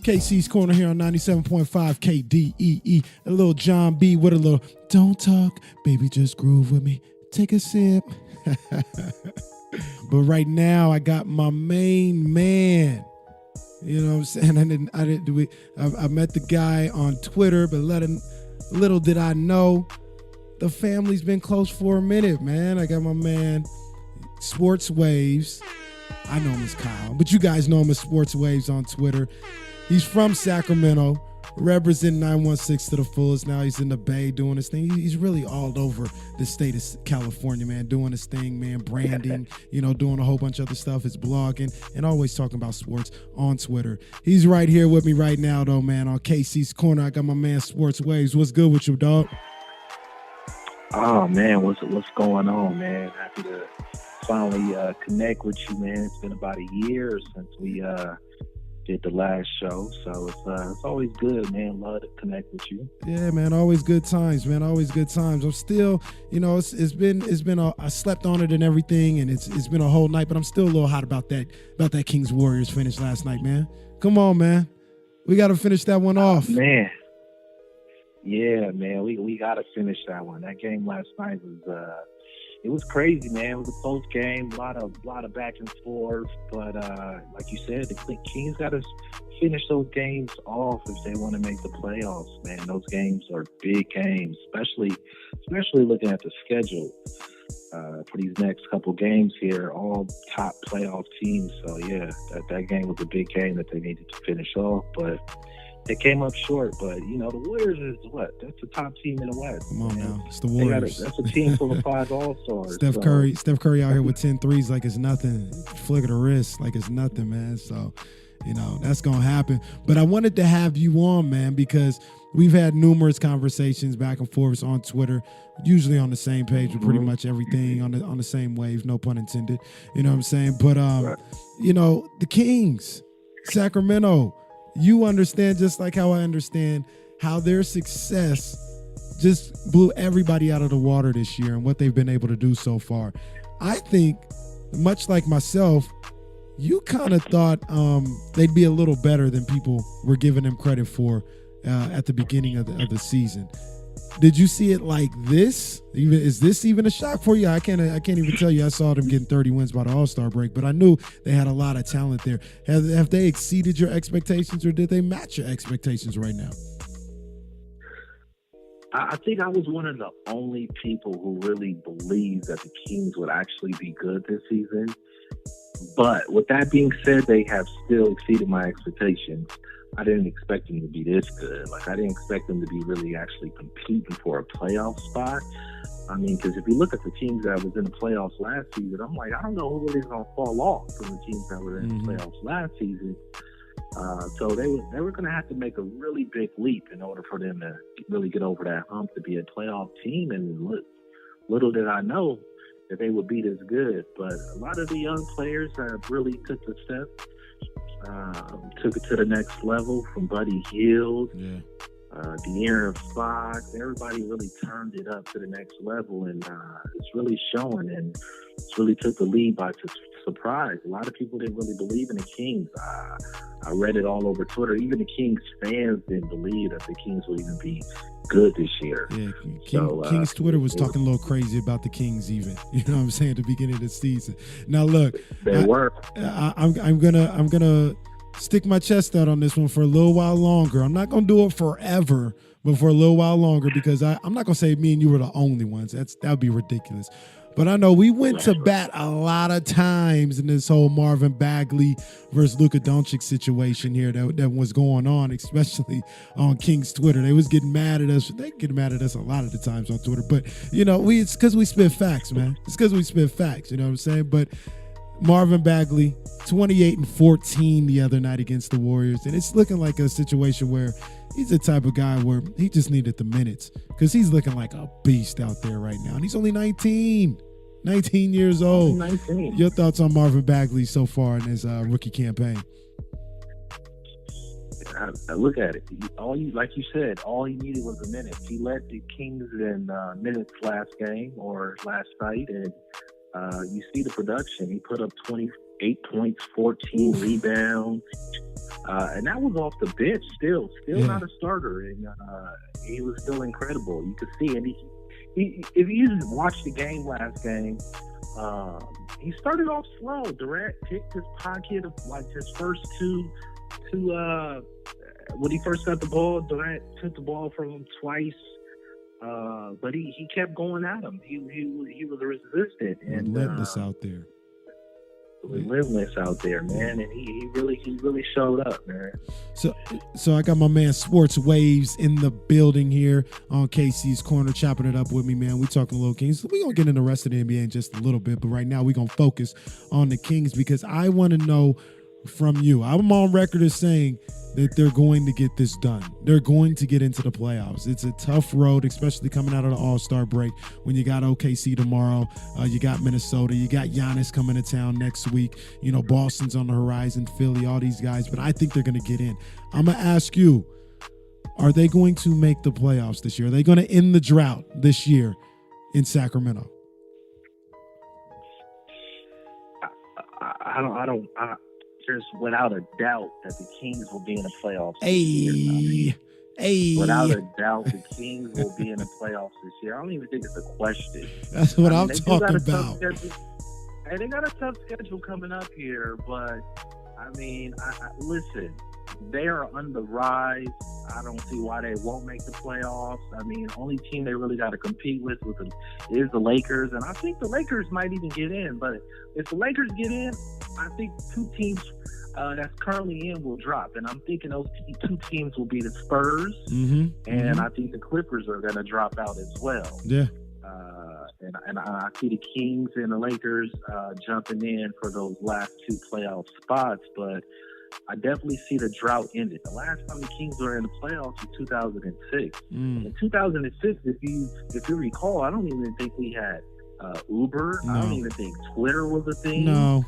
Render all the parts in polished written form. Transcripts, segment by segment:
KC's Corner here on 97.5 KDEE. A little John B with a little, don't talk, baby, just groove with me. Take a sip. But right now, I got my main man. You know what I'm saying? I didn't do it. I met the guy on Twitter, but little did I know, the family's been close for a minute, man. I got my man, Sportswaves. I know him as Kyle, but you guys know him as Sportswaves on Twitter. He's from Sacramento, representing 916 to the fullest. Now he's in the Bay doing his thing. He's really all over the state of California, man, doing his thing, man, branding, doing a whole bunch of other stuff. His blogging and always talking about sports on Twitter. He's right here with me right now, though, man, on KC's Corner. I got my man Sportswaves. What's good with you, dog? Oh, man, what's going on, man? Happy to finally connect with you, man. It's been about a year since we did the last show, so it's always good, man. Love to connect with you. Yeah, man, always good times, man. Always good times. I'm still, it's been I slept on it and everything, and it's been a whole night, but I'm still a little hot about that Kings Warriors finish last night, man. Come on, man, we got to finish that one off, man. Yeah, man, we got to finish that one. That game last night was it was crazy, man. It was a close game, a lot of back and forth. But like you said, the Kings got to finish those games off if they want to make the playoffs, man. Those games are big games, especially looking at the schedule for these next couple games here, all top playoff teams. So yeah, that game was a big game that they needed to finish off, but they came up short. But the Warriors is what? That's the top team in the West. Come on, man. It's the Warriors. That's a team full of 5 All-Stars. Steph Curry out here with 10 threes like it's nothing. Flick of the wrist like it's nothing, man. So, that's going to happen. But I wanted to have you on, man, because we've had numerous conversations back and forth on Twitter, usually on the same page with pretty much everything on the same wave, no pun intended. You know what I'm saying? But, right. The Kings, Sacramento, you understand just like how I understand how their success just blew everybody out of the water this year and what they've been able to do so far. I think, much like myself, you kind of thought they'd be a little better than people were giving them credit for at the beginning of the season. Did you see it like this? Is this even a shock for you? I can't even tell you. I saw them getting 30 wins by the All-Star break, but I knew they had a lot of talent there. Have they exceeded your expectations, or did they match your expectations right now? I think I was one of the only people who really believed that the Kings would actually be good this season. But with that being said, they have still exceeded my expectations. I didn't expect them to be this good. Like, I didn't expect them to be really actually competing for a playoff spot. I mean, because if you look at the teams that was in the playoffs last season, I'm like, I don't know who really is going to fall off from the teams that were in the playoffs last season. So they were going to have to make a really big leap in order for them to really get over that hump to be a playoff team. And little did I know that they would be this good. But a lot of the young players have really took the step. Took it to the next level, from Buddy Hield, De'Aaron Fox. Everybody really turned it up to the next level, and it's really showing, and it's really took the lead by surprise. A lot of people didn't really believe in the Kings. I read it all over Twitter. Even the Kings fans didn't believe that the Kings would even be good this year. Yeah, Kings Twitter was talking a little crazy about the Kings even. You know what I'm saying, at the beginning of the season. Now look, I'm gonna stick my chest out on this one for a little while longer. I'm not gonna do it forever, but for a little while longer, because I'm not gonna say me and you were the only ones. That would be ridiculous. But I know we went to bat a lot of times in this whole Marvin Bagley versus Luka Doncic situation here that was going on, especially on Kings Twitter. They was getting mad at us. They get mad at us a lot of the times on Twitter. But, it's because we spit facts, man. It's because we spit facts, you know what I'm saying? But Marvin Bagley, 28-14 the other night against the Warriors. And it's looking like a situation where he's the type of guy where he just needed the minutes, because he's looking like a beast out there right now. And he's only 19 years old. 19. Your thoughts on Marvin Bagley so far in his rookie campaign? I look at it. Like you said, all he needed was a minute. He led the Kings in minutes last game or last night, and you see the production. He put up 28 points, 14 rebounds, And that was off the bench, still not a starter, and he was still incredible. You could see, and he if you watched the game last game, he started off slow. Durant picked his pocket of like his first two when he first got the ball. Durant took the ball from him twice, but he kept going at him. He was resistant and relentless out there. Relentless out there, man, and he really showed up, man. So I got my man Sportswaves in the building here on KC's Corner, chopping it up with me, man. We talking little Kings. We gonna get in the rest of the NBA in just a little bit, but right now we gonna focus on the Kings because I want to know from you. I'm on record as saying that they're going to get this done. They're going to get into the playoffs. It's a tough road, especially coming out of the All-Star break when you got OKC tomorrow, you got Minnesota, you got Giannis coming to town next week, Boston's on the horizon, Philly, all these guys, but I think they're going to get in. I'm going to ask you, are they going to make the playoffs this year? Are they going to end the drought this year in Sacramento? There's without a doubt that the Kings will be in the playoffs. Hey. Without a doubt, the Kings will be in the playoffs this year. I don't even think it's a question. That's what I'm talking about. Hey, they got a tough schedule coming up here, but I mean, listen, they are on the rise. I don't see why they won't make the playoffs. I mean, the only team they really got to compete with is the Lakers, and I think the Lakers might even get in. But if the Lakers get in, I think two teams that's currently in will drop, and I'm thinking those two teams will be the Spurs, and I think the Clippers are going to drop out as well. Yeah. And I see the Kings and the Lakers jumping in for those last two playoff spots, but I definitely see the drought ended. The last time the Kings were in the playoffs was 2006. In 2006, if you recall, I don't even think we had Uber. No. I don't even think Twitter was a thing. No.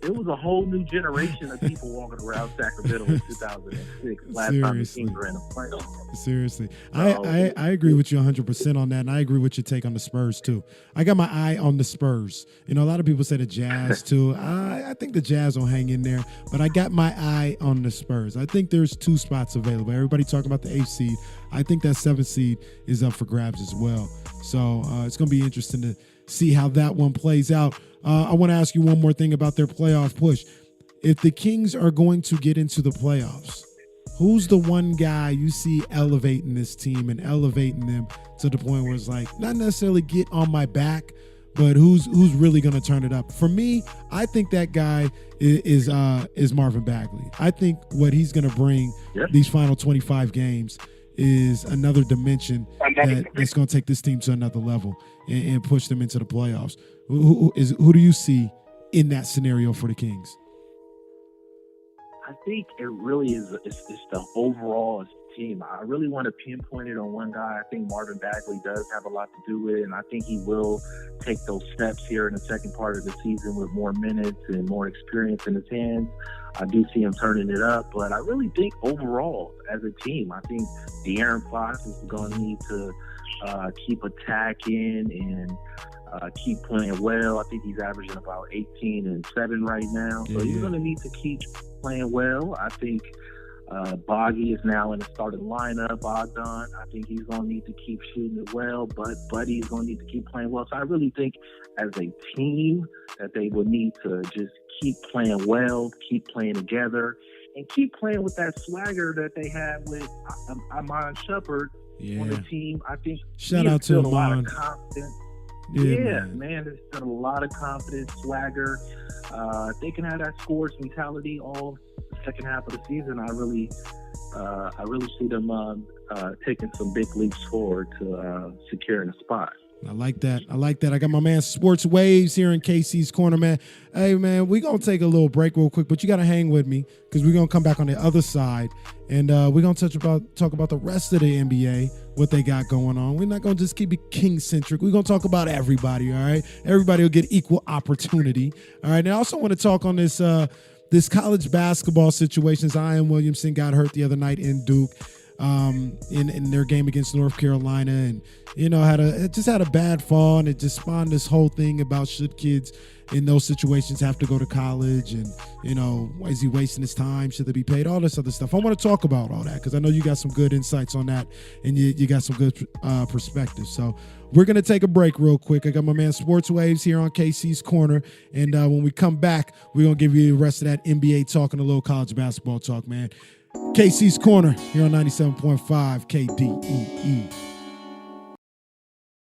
It was a whole new generation of people walking around Sacramento in 2006. Last time the Kings were in the playoffs. Seriously. I agree with you 100% on that, and I agree with your take on the Spurs, too. I got my eye on the Spurs. A lot of people say the Jazz, too. I think the Jazz will hang in there, but I got my eye on the Spurs. I think there's two spots available. Everybody talking about the 8th seed. I think that 7th seed is up for grabs as well. So it's going to be interesting to see how that one plays out. I want to ask you one more thing about their playoff push. If the Kings are going to get into the playoffs, who's the one guy you see elevating this team and elevating them to the point where it's like, not necessarily get on my back, but who's really going to turn it up? For me, I think that guy is Marvin Bagley. I think what he's going to bring these final 25 games is another dimension that's going to take this team to another level and push them into the playoffs. Who do you see in that scenario for the Kings? I think it really is. It's the overall team. I really want to pinpoint it on one guy. I think Marvin Bagley does have a lot to do with it, and I think he will take those steps here in the second part of the season with more minutes and more experience in his hands. I do see him turning it up, but I really think overall as a team, I think De'Aaron Fox is going to need to keep attacking and keep playing well. I think he's averaging about 18 and 7 right now. So he's going to need to keep playing well. I think Boggy is now in the starting lineup. Bogdan, I think he's going to need to keep shooting it well, but Buddy's going to need to keep playing well. So I really think as a team that they will need to just keep playing well, keep playing together, and keep playing with that swagger that they had with Amon Shepard on the team. I think shout out to Amon. A lot of confidence. Yeah, man, there's still a lot of confidence, swagger. They can have that scores mentality all the second half of the season. I really see them taking some big leaps forward to securing a spot. I like that. I got my man Sportswaves here in KC's Corner, man. Hey, man, we're going to take a little break real quick, but you got to hang with me because we're going to come back on the other side, and we're going to talk about the rest of the NBA, what they got going on. We're not going to just keep it King-centric. We're going to talk about everybody, all right? Everybody will get equal opportunity, all right? And I also want to talk on this college basketball situation. Zion Williamson got hurt the other night in Duke. in their game against North Carolina, and had a bad fall, and it just spawned this whole thing about should kids in those situations have to go to college, and is he wasting his time? Should they be paid? All this other stuff. I want to talk about all that because I know you got some good insights on that, and you got some good perspective. So we're gonna take a break real quick. I got my man Sportswaves here on KC's Corner, and when we come back, we're gonna give you the rest of that NBA talk and a little college basketball talk, man. KC's Corner here on 97.5 KDEE.